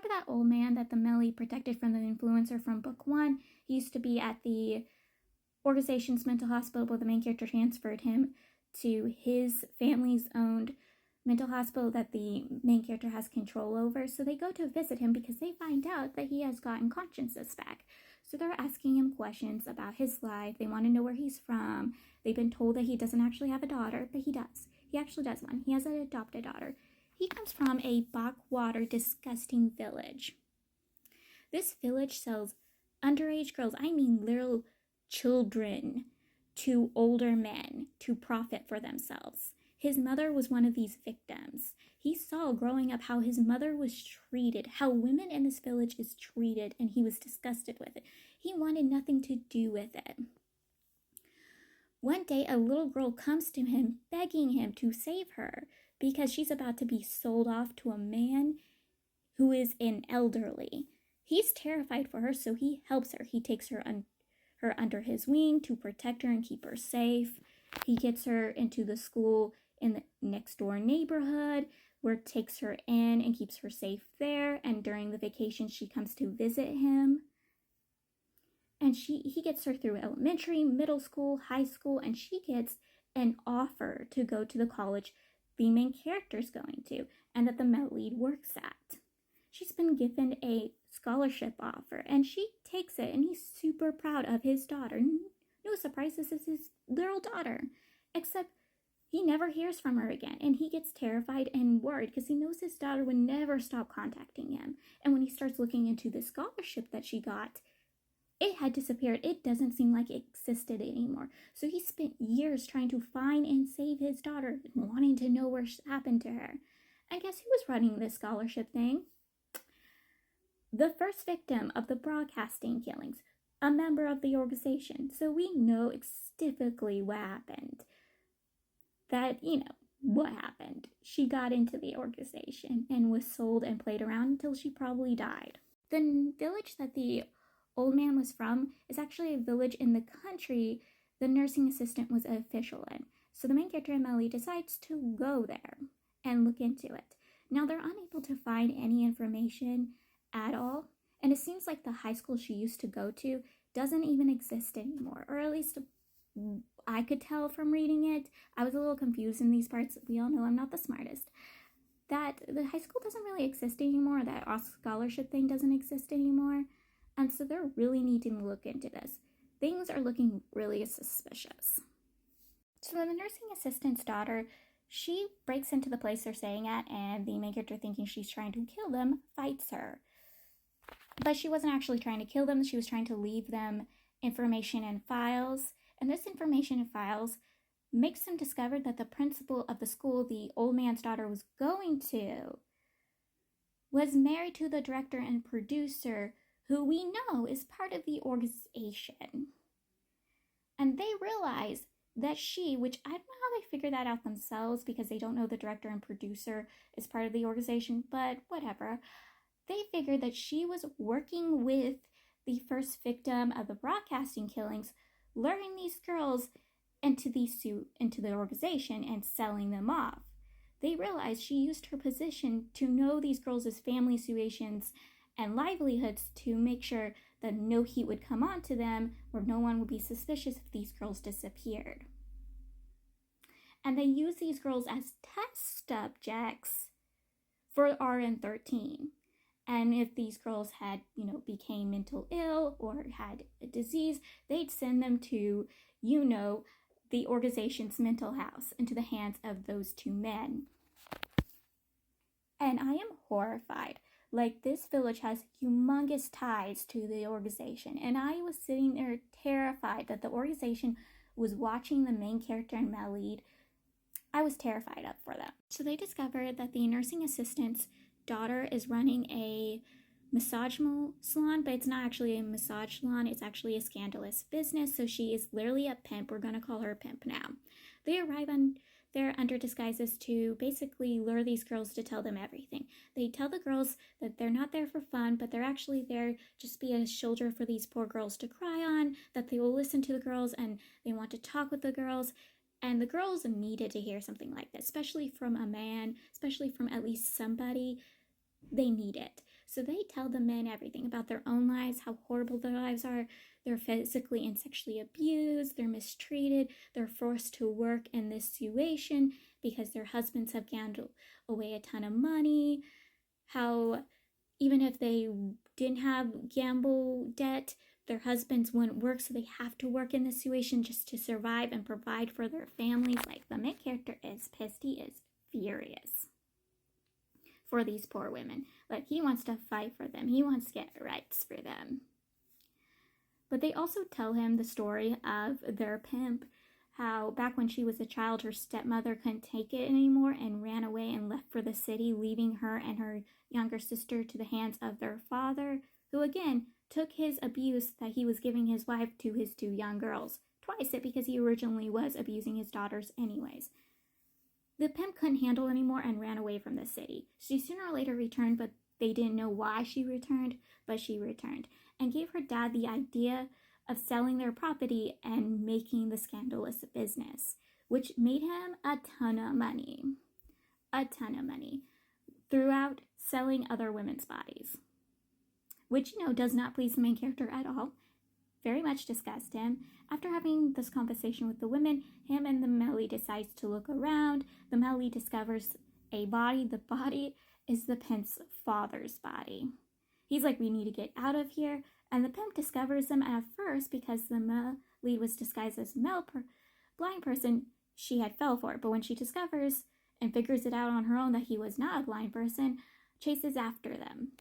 remember that old man that the Melly protected from the influencer from book 1? He used to be at the organization's mental hospital, but the main character transferred him to his family's owned mental hospital that the main character has control over. So they go to visit him because they find out that he has gotten consciousness back. So they're asking him questions about his life. They want to know where he's from. They've been told that he doesn't actually have a daughter, but he does. He actually does one. He has an adopted daughter. He comes from a backwater, disgusting village. This village sells underage girls, I mean little children, to older men to profit for themselves. His mother was one of these victims. He saw growing up how his mother was treated, how women in this village is treated, and he was disgusted with it. He wanted nothing to do with it. One day, a little girl comes to him, begging him to save her because she's about to be sold off to a man who is an elderly. He's terrified for her, so he helps her. He takes her under his wing to protect her and keep her safe. He gets her into the school in the next door neighborhood, where it takes her in and keeps her safe there. And during the vacation, she comes to visit him. And he gets her through elementary, middle school, high school, and she gets an offer to go to the college the main character's going to, and that the male lead works at. She's been given a scholarship offer, and she takes it, and he's super proud of his daughter. No surprise, this is his little daughter, except he never hears from her again, and he gets terrified and worried because he knows his daughter would never stop contacting him. And when he starts looking into the scholarship that she got, it had disappeared. It doesn't seem like it existed anymore. So he spent years trying to find and save his daughter, wanting to know what happened to her. And guess who was running this scholarship thing? The first victim of the broadcasting killings, a member of the organization. So we know specifically what happened. What happened. She got into the organization and was sold and played around until she probably died. The village that the old man was from is actually a village in the country the nursing assistant was an official in. So the main character, Emily, decides to go there and look into it. Now, they're unable to find any information at all, and it seems like the high school she used to go to doesn't even exist anymore, or at least I could tell from reading it. I was a little confused in these parts. We all know I'm not the smartest. That the high school doesn't really exist anymore, that scholarship thing doesn't exist anymore, and so they're really needing to look into this. Things are looking really suspicious. So the nursing assistant's daughter, she breaks into the place they're staying at, and the main character, thinking she's trying to kill them, fights her. But she wasn't actually trying to kill them. She was trying to leave them information and files. And this information and files makes them discover that the principal of the school the old man's daughter was going to was married to the director and producer, who we know is part of the organization. And they realize that she, which I don't know how they figure that out themselves because they don't know the director and producer is part of the organization, but whatever. They figured that she was working with the first victim of the broadcasting killings, luring these girls into the organization and selling them off. They realized she used her position to know these girls' family situations and livelihoods to make sure that no heat would come onto them, or no one would be suspicious if these girls disappeared. And they used these girls as test subjects for RN13. And if these girls had, became mental ill or had a disease, they'd send them to, the organization's mental house into the hands of those two men. And I am horrified. Like, this village has humongous ties to the organization. And I was sitting there terrified that the organization was watching the main character and my lead. I was terrified up for them. So they discovered that the nursing assistant's daughter is running a massage salon, but it's not actually a massage salon. It's actually a scandalous business. So she is literally a pimp. We're going to call her a pimp now. They arrive on there under disguises to basically lure these girls to tell them everything. They tell the girls that they're not there for fun, but they're actually there just be a shoulder for these poor girls to cry on, that they will listen to the girls and they want to talk with the girls. And the girls needed to hear something like this, especially from a man, especially from at least somebody. They need it. So they tell the men everything about their own lives, how horrible their lives are. They're physically and sexually abused, they're mistreated, they're forced to work in this situation because their husbands have gambled away a ton of money. How even if they didn't have gamble debt, their husbands wouldn't work, so they have to work in this situation just to survive and provide for their families. Like, the main character is pissed. He is furious for these poor women. Like, he wants to fight for them. He wants to get rights for them. But they also tell him the story of their pimp, how back when she was a child, her stepmother couldn't take it anymore and ran away and left for the city, leaving her and her younger sister to the hands of their father, who again took his abuse that he was giving his wife to his 2 young girls. Twice it, because he originally was abusing his daughters anyways. The pimp couldn't handle anymore and ran away from the city. She sooner or later returned, but they didn't know why she returned, but she returned and gave her dad the idea of selling their property and making the scandalous business, which made him a ton of money. A ton of money throughout selling other women's bodies, which, does not please the main character at all. Very much disgusts him. After having this conversation with the women, him and the Melly decides to look around. The Melly discovers a body. The body is the pimp's father's body. He's like, we need to get out of here. And the pimp discovers them, and at first, because the Melly was disguised as a blind person, she had fell for it. But when she discovers and figures it out on her own that he was not a blind person, chases after them.